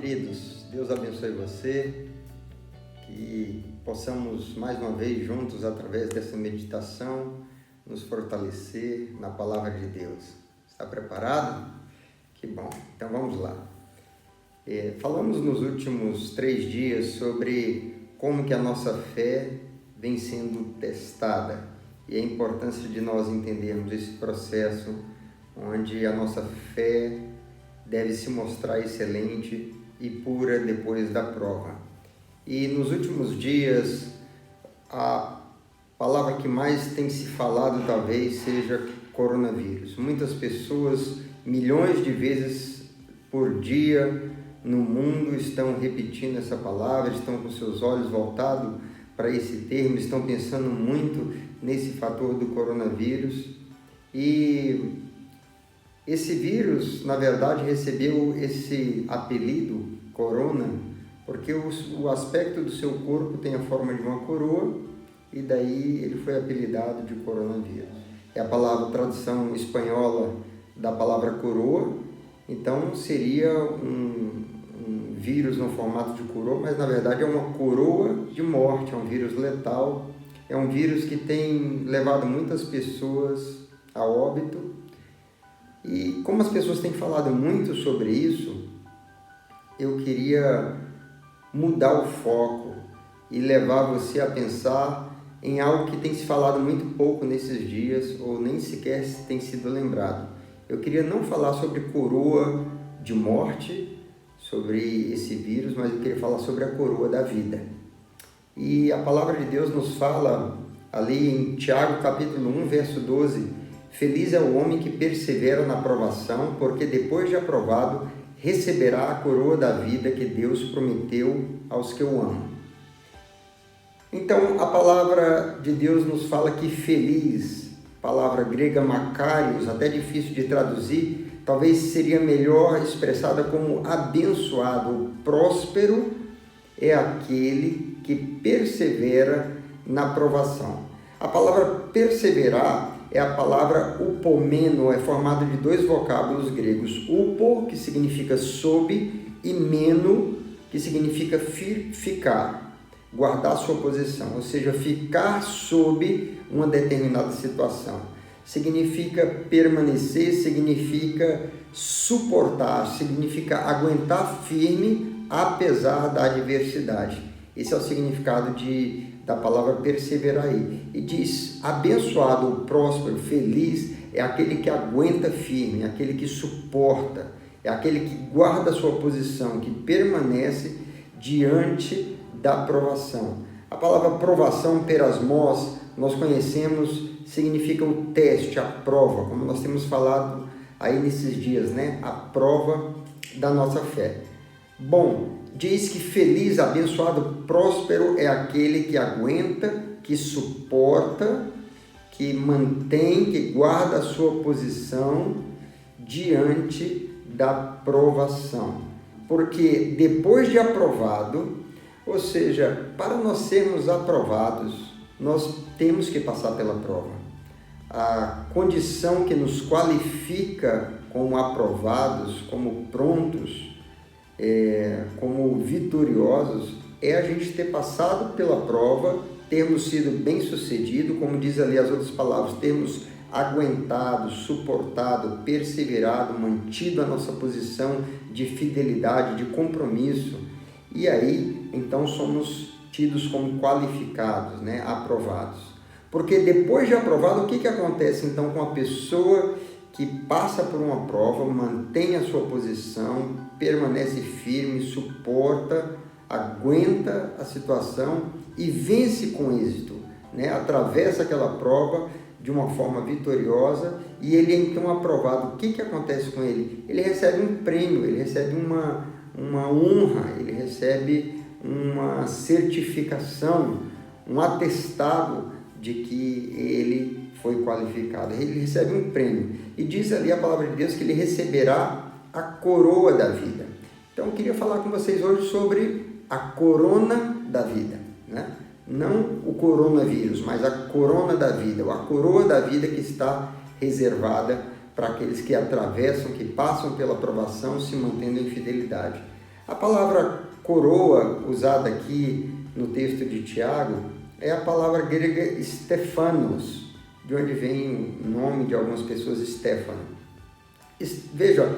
queridos, Deus abençoe você, que possamos mais uma vez juntos, através dessa meditação, nos fortalecer na Palavra de Deus. Está preparado? Que bom! Então vamos lá. Falamos nos últimos 3 dias sobre como que a nossa fé vem sendo testada e a importância de nós entendermos esse processo onde a nossa fé deve se mostrar excelente e pura depois da prova. E nos últimos dias, a palavra que mais tem se falado talvez seja coronavírus. Muitas pessoas, milhões de vezes por dia no mundo, estão repetindo essa palavra, estão com seus olhos voltados para esse termo, estão pensando muito nesse fator do coronavírus. E esse vírus, na verdade, recebeu esse apelido, corona, porque o aspecto do seu corpo tem a forma de uma coroa e daí ele foi apelidado de coronavírus. É a palavra, tradução espanhola da palavra coroa, então seria um vírus no formato de coroa, mas na verdade é uma coroa de morte, é um vírus letal, é um vírus que tem levado muitas pessoas a óbito. E como as pessoas têm falado muito sobre isso, eu queria mudar o foco e levar você a pensar em algo que tem se falado muito pouco nesses dias, ou nem sequer tem sido lembrado. Eu queria não falar sobre coroa de morte, sobre esse vírus, mas eu queria falar sobre a coroa da vida. E a palavra de Deus nos fala ali em Tiago capítulo 1, verso 12, feliz é o homem que persevera na provação, porque depois de aprovado, receberá a coroa da vida que Deus prometeu aos que o amam. Então, a palavra de Deus nos fala que feliz, palavra grega makarios, até difícil de traduzir, talvez seria melhor expressada como abençoado, próspero é aquele que persevera na provação. A palavra perseverar é a palavra upomeno, é formada de 2 vocábulos gregos, upo, que significa sob, e meno, que significa ficar, guardar sua posição, ou seja, ficar sob uma determinada situação. Significa permanecer, significa suportar, significa aguentar firme apesar da adversidade. Esse é o significado da palavra perseverar aí. E diz, abençoado, próspero, feliz, é aquele que aguenta firme, aquele que suporta, é aquele que guarda a sua posição, que permanece diante da provação. A palavra provação, perasmos, nós conhecemos, significa o teste, a prova, como nós temos falado aí nesses dias, né? A prova da nossa fé. Bom, diz que feliz, abençoado, próspero é aquele que aguenta, que suporta, que mantém, que guarda a sua posição diante da provação. Porque depois de aprovado, ou seja, para nós sermos aprovados, nós temos que passar pela prova. A condição que nos qualifica como aprovados, como prontos, como vitoriosos, é a gente ter passado pela prova, termos sido bem-sucedido, como diz ali as outras palavras, termos aguentado, suportado, perseverado, mantido a nossa posição de fidelidade, de compromisso, e aí, então, somos tidos como qualificados, né? Aprovados. Porque depois de aprovado, o que acontece então com a pessoa que passa por uma prova, mantém a sua posição, permanece firme, suporta, aguenta a situação e vence com êxito, né? Atravessa aquela prova de uma forma vitoriosa e ele é então aprovado. O que acontece com ele? Ele recebe um prêmio, ele recebe uma honra, ele recebe uma certificação, um atestado de que ele foi qualificado. Ele recebe um prêmio. E diz ali a palavra de Deus que ele receberá a coroa da vida. Então eu queria falar com vocês hoje sobre a corona da vida, né? Não o coronavírus, mas a corona da vida, ou a coroa da vida que está reservada para aqueles que atravessam, que passam pela provação, se mantendo em fidelidade. A palavra coroa, usada aqui no texto de Tiago, é a palavra grega Stephanos, de onde vem o nome de algumas pessoas, Stefano. Veja,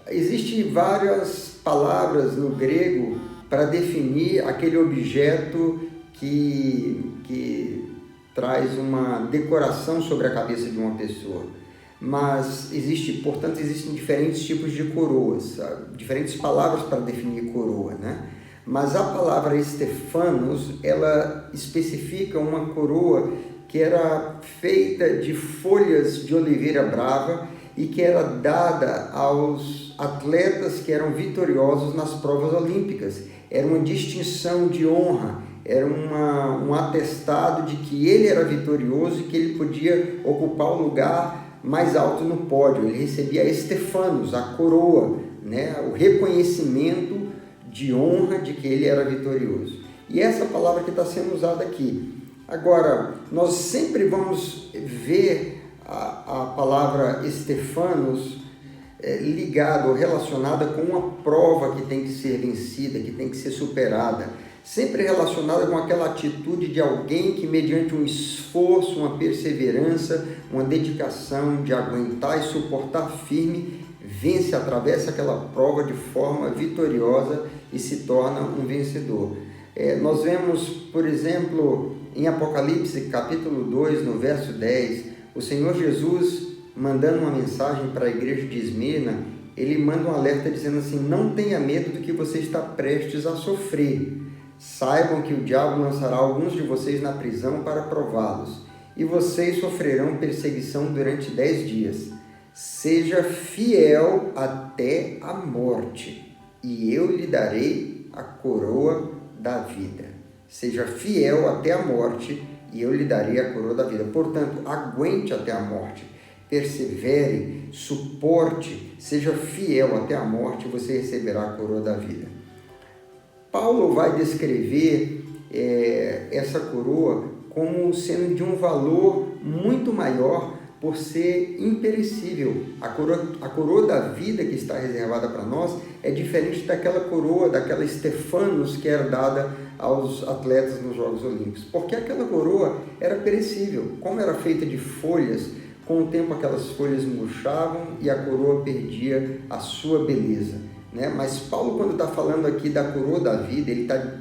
existem várias palavras no grego para definir aquele objeto que traz uma decoração sobre a cabeça de uma pessoa. Mas portanto, existem diferentes tipos de coroas, diferentes palavras para definir coroa, né? Mas a palavra Stephanos, ela especifica uma coroa que era feita de folhas de oliveira brava e que era dada aos atletas que eram vitoriosos nas provas olímpicas. Era uma distinção de honra, era um atestado de que ele era vitorioso e que ele podia ocupar o lugar mais alto no pódio. Ele recebia a Stephanos, a coroa, né? O reconhecimento de honra de que ele era vitorioso. E essa palavra que está sendo usada aqui. Agora, nós sempre vamos ver a palavra Stephanos ligada ou relacionada com uma prova que tem que ser vencida, que tem que ser superada. Sempre relacionada com aquela atitude de alguém que, mediante um esforço, uma perseverança, uma dedicação de aguentar e suportar firme, vence, atravessa aquela prova de forma vitoriosa e se torna um vencedor. Nós vemos, por exemplo, em Apocalipse, capítulo 2, no verso 10, o Senhor Jesus, mandando uma mensagem para a igreja de Esmirna, ele manda um alerta dizendo assim: não tenha medo do que você está prestes a sofrer. Saibam que o diabo lançará alguns de vocês na prisão para prová-los, e vocês sofrerão perseguição durante 10 dias. Seja fiel até a morte, e eu lhe darei a coroa da vida. Seja fiel até a morte, e eu lhe darei a coroa da vida. Portanto, aguente até a morte, persevere, suporte, seja fiel até a morte, e você receberá a coroa da vida. Paulo vai descrever essa coroa como sendo de um valor muito maior por ser imperecível. A coroa da vida que está reservada para nós é diferente daquela coroa, daquela Stephanos que era dada aos atletas nos Jogos Olímpicos, porque aquela coroa era perecível. Como era feita de folhas, com o tempo aquelas folhas murchavam e a coroa perdia a sua beleza, né? Mas Paulo, quando está falando aqui da coroa da vida, ele está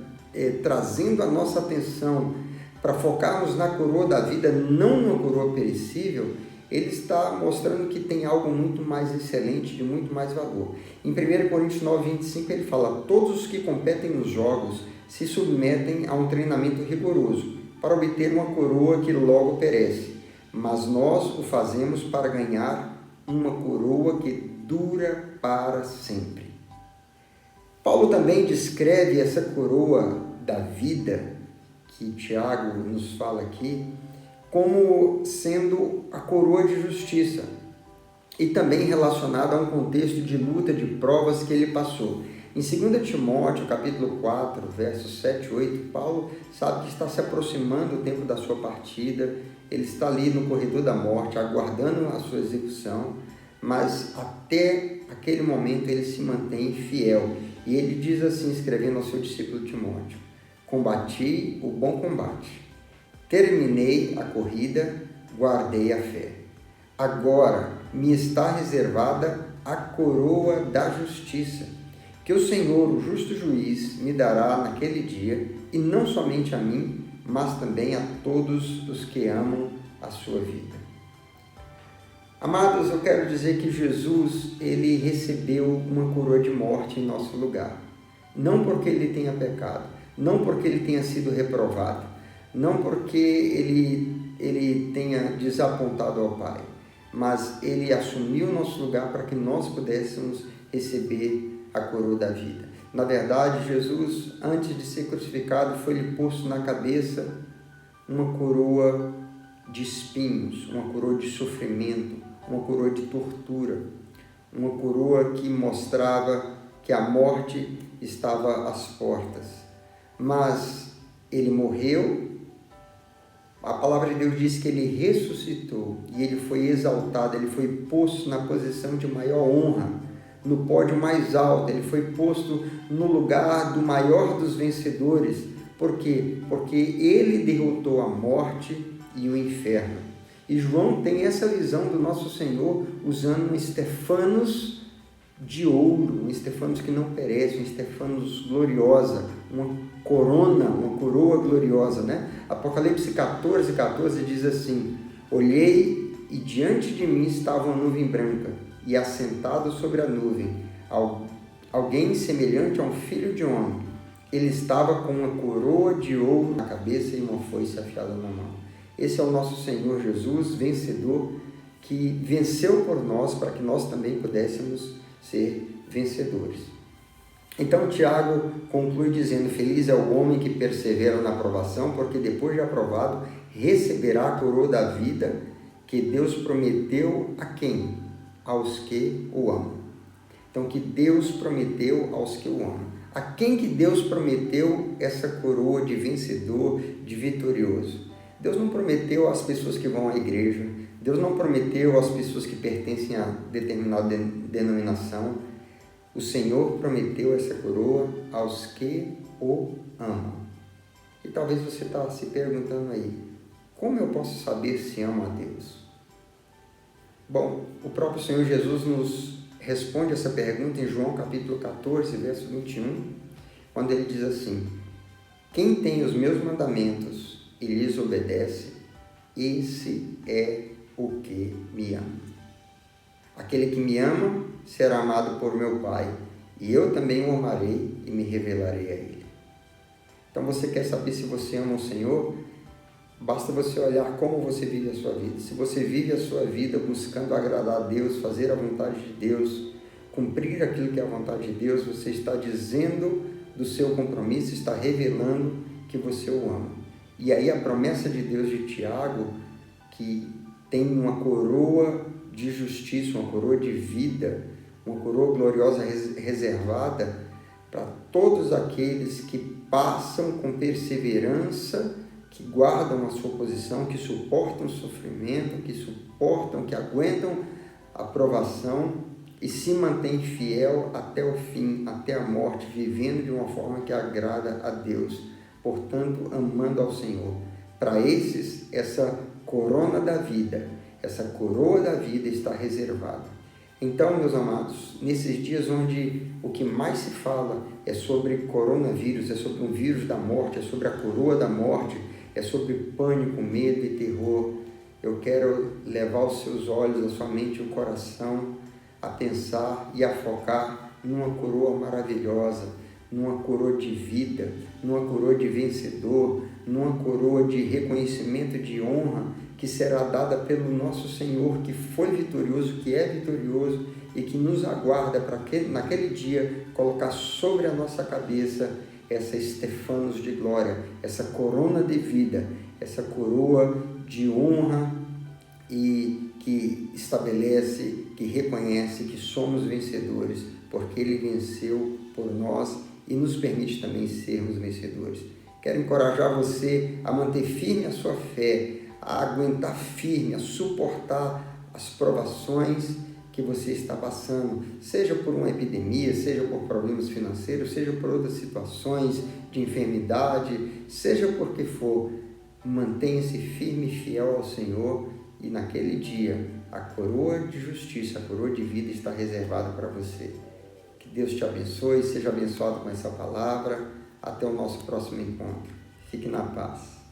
trazendo a nossa atenção para focarmos na coroa da vida, não na coroa perecível. Ele está mostrando que tem algo muito mais excelente, de muito mais valor. Em 1 Coríntios 9, 25, ele fala: todos os que competem nos jogos se submetem a um treinamento rigoroso para obter uma coroa que logo perece, mas nós o fazemos para ganhar uma coroa que dura para sempre. Paulo também descreve essa coroa da vida que Tiago nos fala aqui como sendo a coroa de justiça e também relacionada a um contexto de luta, de provas que ele passou. Em 2 Timóteo, capítulo 4, versos 7 e 8, Paulo sabe que está se aproximando o tempo da sua partida, ele está ali no corredor da morte, aguardando a sua execução, mas até aquele momento ele se mantém fiel. E ele diz assim, escrevendo ao seu discípulo Timóteo: combati o bom combate, terminei a corrida, guardei a fé. Agora me está reservada a coroa da justiça, que o Senhor, o justo juiz, me dará naquele dia, e não somente a mim, mas também a todos os que amam a sua vida. Amados, eu quero dizer que Jesus, ele recebeu uma coroa de morte em nosso lugar. Não porque ele tenha pecado, não porque ele tenha sido reprovado, não porque ele tenha desapontado ao Pai, mas ele assumiu o nosso lugar para que nós pudéssemos receber a coroa da vida. Na verdade, Jesus, antes de ser crucificado, foi-lhe posto na cabeça uma coroa de espinhos, uma coroa de sofrimento, uma coroa de tortura, uma coroa que mostrava que a morte estava às portas. Mas ele morreu, a palavra de Deus diz que ele ressuscitou e ele foi exaltado, ele foi posto na posição de maior honra, no pódio mais alto, ele foi posto no lugar do maior dos vencedores. Por quê? Porque ele derrotou a morte e o inferno. E João tem essa visão do nosso Senhor usando um Estefanos de ouro, um Estefanos que não perece, um Estefanos gloriosa, uma corona, uma coroa gloriosa, né? Apocalipse 14:14 diz assim: olhei e diante de mim estava uma nuvem branca, e assentado sobre a nuvem, alguém semelhante a um filho de homem. Ele estava com uma coroa de ouro na cabeça e uma foice afiada na mão. Esse é o nosso Senhor Jesus, vencedor, que venceu por nós para que nós também pudéssemos ser vencedores. Então Tiago conclui dizendo: feliz é o homem que persevera na aprovação, porque depois de aprovado receberá a coroa da vida que Deus prometeu a quem? Aos que o amam. Então, que Deus prometeu aos que o amam. A quem que Deus prometeu essa coroa de vencedor, de vitorioso? Deus não prometeu às pessoas que vão à igreja, Deus não prometeu às pessoas que pertencem a determinada denominação. O Senhor prometeu essa coroa aos que o amam. E talvez você está se perguntando aí: como eu posso saber se amo a Deus? Bom, o próprio Senhor Jesus nos responde essa pergunta em João capítulo 14, verso 21, quando ele diz assim: quem tem os meus mandamentos e lhes obedece, esse é o que me ama. Aquele que me ama será amado por meu Pai, e eu também o amarei e me revelarei a ele. Então, você quer saber se você ama o Senhor? Basta você olhar como você vive a sua vida. Se você vive a sua vida buscando agradar a Deus, fazer a vontade de Deus, cumprir aquilo que é a vontade de Deus, você está dizendo do seu compromisso, está revelando que você o ama. E aí a promessa de Deus de Tiago, que tem uma coroa de justiça, uma coroa de vida, uma coroa gloriosa reservada para todos aqueles que passam com perseverança, que guardam a sua posição, que suportam o sofrimento, que aguentam a provação e se mantêm fiel até o fim, até a morte, vivendo de uma forma que agrada a Deus, portanto, amando ao Senhor. Para esses, essa corona da vida, essa coroa da vida está reservada. Então, meus amados, nesses dias onde o que mais se fala é sobre coronavírus, é sobre um vírus da morte, é sobre a coroa da morte, é sobre pânico, medo e terror, eu quero levar os seus olhos, a sua mente e o coração a pensar e a focar numa coroa maravilhosa, numa coroa de vida, numa coroa de vencedor, numa coroa de reconhecimento, de honra, que será dada pelo nosso Senhor, que foi vitorioso, que é vitorioso e que nos aguarda para naquele dia colocar sobre a nossa cabeça essa Estefanos de glória, essa corona de vida, essa coroa de honra e que estabelece, que reconhece que somos vencedores, porque Ele venceu por nós e nos permite também sermos vencedores. Quero encorajar você a manter firme a sua fé, a aguentar firme, a suportar as provações que você está passando, seja por uma epidemia, seja por problemas financeiros, seja por outras situações de enfermidade, seja por que for, mantenha-se firme e fiel ao Senhor e naquele dia a coroa de justiça, a coroa de vida está reservada para você. Que Deus te abençoe, seja abençoado com essa palavra. Até o nosso próximo encontro. Fique na paz.